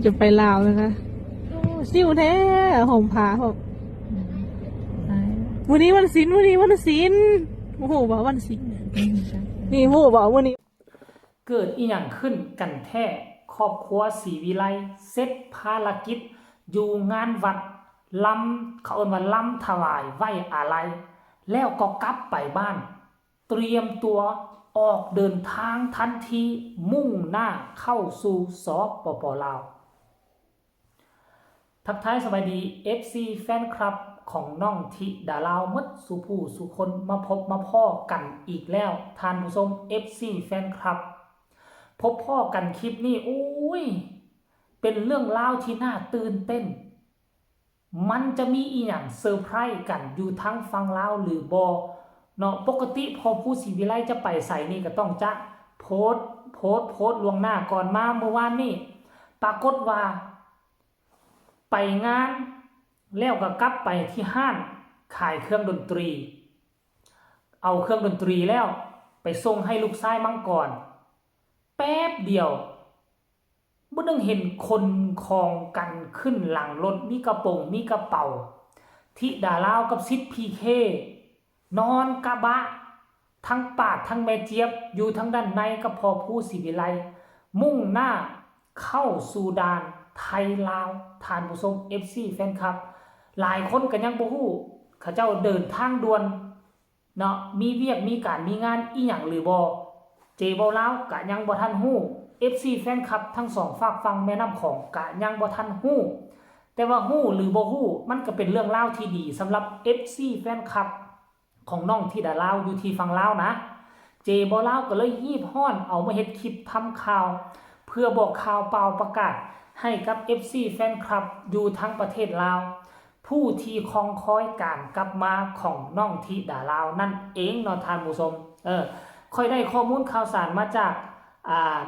จะไปลาวนะคะซิ่วแท้ห่มผ้าผมวันนี้วันศิลป์วันนี้วันศิลป์โอ้โหบอกวันศิลป์นี่โหบอกวันนี้เกิดอีหยังขึ้นกันแท้ครอบครัวศรีวิไลเสร็จภารกิจอยู่งานวัดลำเขาเอิ้นว่าลำถวายไว้อาลัยแล้วก็กลับไปบ้านเตรียมตัวออกเดินทางทันทีมุ่งหน้าเข้าสู่สปป.ลาวทักทายสวัสดี FC แฟนคลับของน้องธิดาลาวมดสุผู้สุคนมาพบมาพ่อกันอีกแล้วท่านผู้ชม FC แฟนคลับพบพ่อกันคลิปนี้โอ้ยเป็นเรื่องราวที่น่าตื่นเต้นมันจะมีอีหยังเซอร์ไพรส์กันอยู่ทั้งฟังลาวหรือบอเนาะปกติพอผู้ศรีวิไลจะไปใส่นี่ก็ต้องจะโพสต์ล่วงหน้าก่อนมาเมื่อวานนี่ปรากฏว่าไปงานแล้วก็กลับไปที่ห้างขายเครื่องดนตรีเอาเครื่องดนตรีแล้วไปส่งให้ลูกชายมังกรแป๊บเดียวบ่ต้องเห็นคนคลองกันขึ้นหลังรถมีกระโปรงมีกระเป๋าธิดาลาวกับซิดพีเคนอนกระบะทั้งปาดทั้งแม่เจี๊ยบอยู่ทั้งด้านในกับพอผู้ศรีวิไลมุ่งหน้าเข้าสู่ด่านไทยลาวทานผู้ชม FC แฟนคลับหลายคนก็ยังบ่ฮู้เขาเจ้าเดินทางด่วนเนาะมีเวียกมีการมีงานอีหยังหรือบ่เจบ่ลาวก็ยังบ่ทันฮู้ FC แฟนคลับทั้งสองฝากฟังแม่น้ำของก็ยังบ่ทันฮู้แต่ว่าฮู้หรือบ่ฮู้มันก็เป็นเรื่องราวที่ดีสำหรับ FC แฟนคลับของน้องธิดาลาวอยู่ที่ฟังลาวนะเจบ่ลาวก็เลยฮีบฮ้อนเอามาเฮ็ดคลิปทำข่าวเพื่อบอกข่าวเปล่าประกาศให้กับ FC แฟนคลับอยู่ทั้งประเทศลาวผู้ที่คองคอยการกลับมาของน้องธิดาลาวนั่นเองเนาะท่านผู้ชมค่อยได้ข้อมูลข่าวสารมาจาก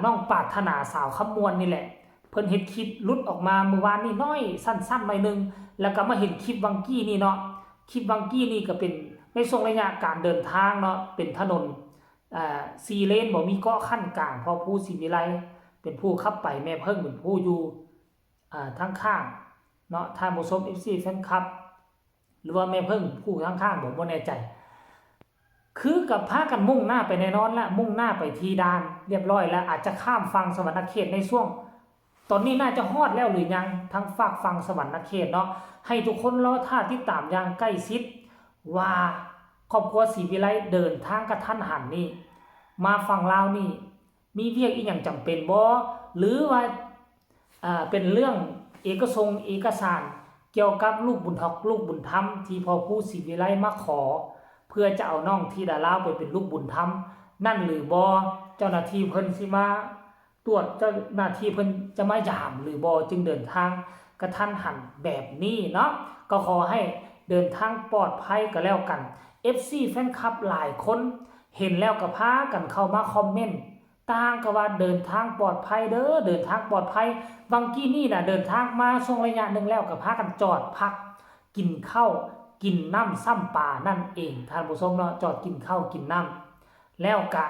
น้องปรารถนาสาวคำมวลนี่แหละเพิ่นเห็นคลิปลุดออกมาเมื่อวานนี้น้อยสั้นๆหน่อยนึงแล้วก็มาเห็นคลิปวังกี้นี่เนาะคลิปวังกี้นี่ก็เป็นในช่วงระยะการเดินทางเนาะเป็นถนน4 เลนบ่มีเกาะขั้นกลางเพราะผู้ศรีวิไลเป็นผู้ขับไปแม่เพิ่งเป็นผู้อยู่ทั้งข้างเนาะท่านผู้ชม FC แฟนคลับหรือว่าแม่เพิ่งผู้ข้างๆผมบ่แน่ใจคือกับพากันมุ่งหน้าไปแน่นอนแล้วมุ่งหน้าไปที่ด่านเรียบร้อยแล้วอาจจะข้ามฝั่งสวรรณเขตในช่วงตอนนี้น่าจะฮอดแล้วหรือยังทั้งฝากฝั่งสวรรณเขตเนาะให้ทุกคนรอท่าติดตามอย่างใกล้ชิดว่าครอบครัวศรีวิไลเดินทางกระทันหันนี่มาฝั่งลาวนี่มีเวียกอีหยังจำเป็นบ่หรือว่าเป็นเรื่องเอกสารเกี่ยวกับลูกบุญธรรมที่พ่อผู้ศรีวิไลมาขอเพื่อจะเอาน้องธิดาลาวไปเป็นลูกบุญธรรมนั่นหรือบ่เจ้าหน้าที่เพิ่นสิมาตรวจเจ้าหน้าที่เพิ่นจะมายามหรือบ่จึงเดินทางกระทันหันแบบนี้เนาะก็ขอให้เดินทางปลอดภัยก็แล้วกัน FC แฟนคลับหลายคนเห็นแล้วก็พากันเข้ามาคอมเมนต์ต่างก็ว่าเดินทางปลอดภัยเด้อเดินทางปลอดภัยบางกี้นี่น่ะเดินทางมาช่วงระยะนึงแล้วก็พากันจอดพักกินข้าวกินน้ำซ้ำปลานั่นเองท่านผู้ชมเนาะจอดกินข้าวกินน้ำแล้วกะ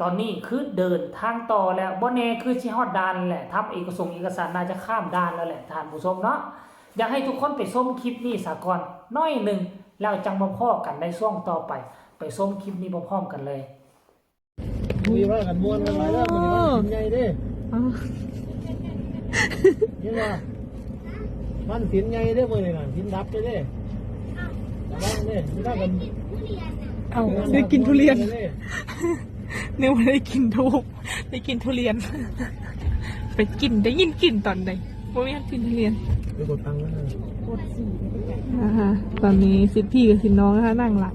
ตอนนี้คือเดินทางต่อแล้วบ่แน่คือสิฮอดด่านแหละทำเอกสารน่าจะข้ามด่านแล้วแหละท่านผู้ชมเนาะอยากให้ทุกคนไปชมคลิปนี้ซะก่อนน้อยนึงแล้วจังมาพ้อกันในช่วงต่อไปชมคลิปนี้พร้อมๆกันเลยมีว่ากันม้วนกันหลายแล้วมันนี่มันสินใหญ่เด้นี่ว่ามันสินใหญ่เด้มื้อนี้น่ะสินดับเด้บ้างเด้ไม่ได้กันเอาได้กินทุเรียนนึกว่าได้กินทุกได้กินทุเรียนไปกินได้ยินกลิ่นตอนใดว่าไม่อยากกินทุเรียนไปกดตังค์แล้วกดตอนนี้สิพี่กับสิน้องนะคะนั่งหลัง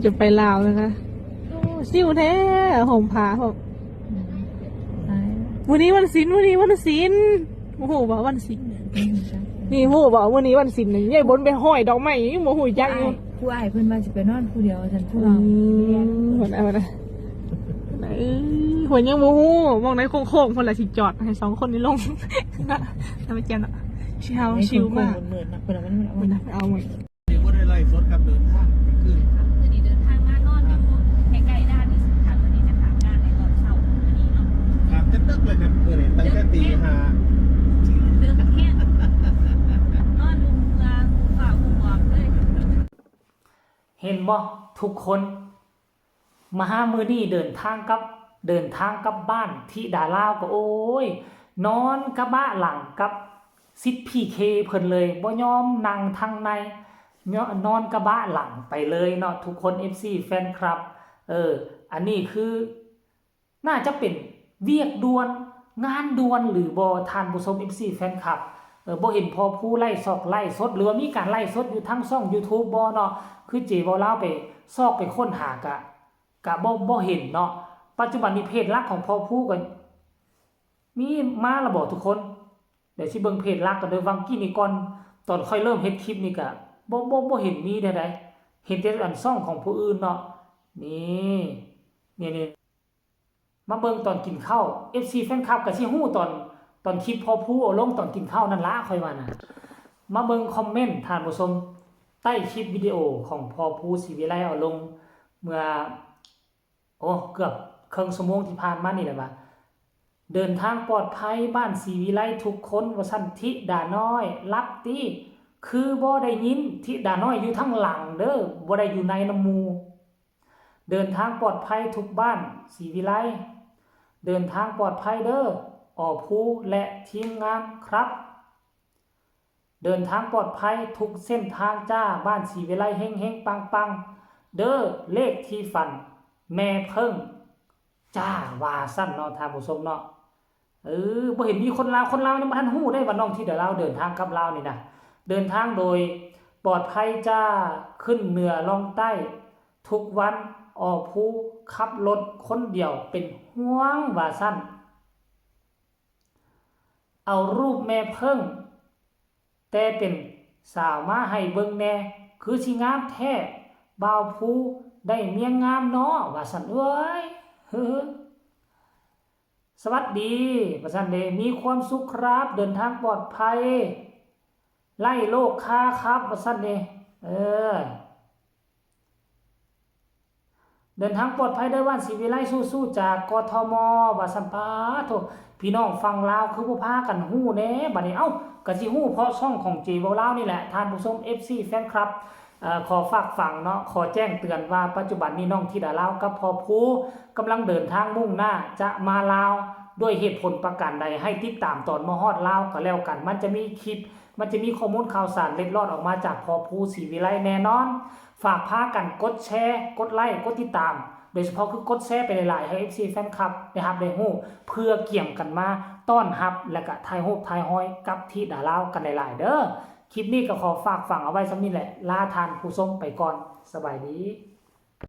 จะไปลาวนะคะซิ่วแท้ห่มผ้าผมวันนี้วันศิลป์วันนี้วันศิลป์โอ้โหบอกวันศิลป์นี่โหบอกวันนี้วันศิลป์นี่ยายบนไปห้อยดอกไม้ยังโมโหจังอยู่ผู้อ้ายเพิ่นมาจะไปนอนผู้เดียวฉันผู้เราหัวอะไรหัวยังโมโหมองในโค้งๆคนละสิจอดให้2 คนนี้ลงทำไมเจ้าเนาะชิวมากเหมือนนะเพิ่นมันเอาหมดเดี๋ยวบ่ได้ไล่สดครับเดินทางไปขึ้นคือดีเดินทางมานอนอยู่ใกล้ๆด้านที่สุดค่ะวันนี้จะถามงานในตอนเช้าวันนี้เนาะครับจะตึกเลยครับมื้อนี้ตั้งแต่ตี 5 บ่ทุกคนมาหามื้อนี้เดินทางกลับบ้านที่ดาลาวก็โอ้ยนอนกระบะหลังกับซิดพีเคเพิ่นเลยบ่ยอมนั่งทางในนอนกระบะหลังไปเลยเนาะทุกคน FC แฟนคลับอันนี้คือน่าจะเป็นเวียกด่วนงานด่วนหรือบ่ท่านผู้ชม FC แฟนคลับบ่เห็นพอผู้ไล่สดหรือว่ามีการไล่สดอยู่ทั้งช่อง YouTube บ่เนาะคือเจบ่ลาวไปซอกไปค้นหากะบ่เห็นเนาะปัจจุบันนี้เพจหลักของพอผู้ก็มีมาแล้วบ่ทุกคนเดี๋ยวสิเบิ่งเพจหลักกันเด้อวังกี้นี่ก่อนตอนค่อยเริ่มเฮ็ดคลิปนี่ก็บ่เห็นมีใดๆเห็นแต่อันช่องของผู้อื่นเนาะนี่มาเบิ่งตอนกินข้าว FC แฟนคลับก็สิฮู้ตอนคลิปพอผู้เอาลงตอนกินข้าวนั่นล่ะค่อยว่าน่ะมาเบิ่งคอมเมนต์ท่านผู้ชมใต้คลิปวิดีโอของพอผู้ศรีวิไลเอาลงเมื่อเกือบครึ่งชั่วโมงที่ผ่านมานี่แหละว่าเดินทางปลอดภัยบ้านศรีวิไลทุกคนว่าซั่นธิดาน้อยรับติคือบ่ได้ยินธิดาน้อยอยู่ทั้งหลังเด้อบ่ได้อยู่ในน้ำหมู่เดินทางปลอดภัยทุกบ้านศรีวิไลเดินทางปลอดภัยเด้อผู้และทีมงานครับเดินทางปลอดภัยทุกเส้นทางจ้าบ้านศรีวิไลเฮงๆปังๆเด้อเลขที่ฝันแม่เพิ่งจ้าว่าสั้นเนาะท่านผู้ชมเนาะบ่เห็นมีคนลาวนี่บ่ทันฮู้ได้ว่าน้องที่เดี๋ยวลาวเดินทางกับลาวนี่นะเดินทางโดยปลอดภัยจ้าขึ้นเหนือลงใต้ทุกวันผู้ขับรถคนเดียวเป็นห่วงว่าสั้นเอารูปแม่เพิ่งแต่เป็นสาวมาให้เบิ่งแน่คือสิงามแท้บ่าวผู้ได้เมียงามเนาะว่าซั่นเอ้ยสวัสดีว่าซั่นเด้มีความสุขครับเดินทางปลอดภัยไล่โลกค้าครับว่าซั่นเด้เดินทางปลอดภัยเด้อบ้านศรีวิไลสู้ๆจากกทมว่าซั่นปาโธพี่น้องฟังลาวคือบ่พากันฮู้แหน่บัดนี้ก็สิฮู้เพราะช่องของเจเว้าลาวนี่แหละท่านผู้ชม FC แฟนคลับขอฝากฝังเนาะขอแจ้งเตือนว่าปัจจุบันนี้น้องธิดาลาวกับพอผู้กำลังเดินทางมุ่งหน้าจะมาลาวด้วยเหตุผลประการใดให้ติดตามตอนมาฮอดลาวก็แล้วกันมันจะมีคลิปมันจะมีข้อมูลข่าวสารเล็ดลอดออกมาจากพอผู้ศรีวิไลแน่นอนฝากพากันกดแชร์กดไลค์กดติดตามโดยเฉพาะคือกดแชร์ไปหลายๆให้ FC แฟนคลับนะครับได้ฮู้เพื่อเกี่ยมกันมาต้อนรับและก็ถ่ายรูปถ่ายห้อยกับธิดาลาวกันหลายๆเด้อคลิปนี้ก็ขอฝากฝังเอาไว้สำนี้แหละลาทานผู้ชมไปก่อนสบายดี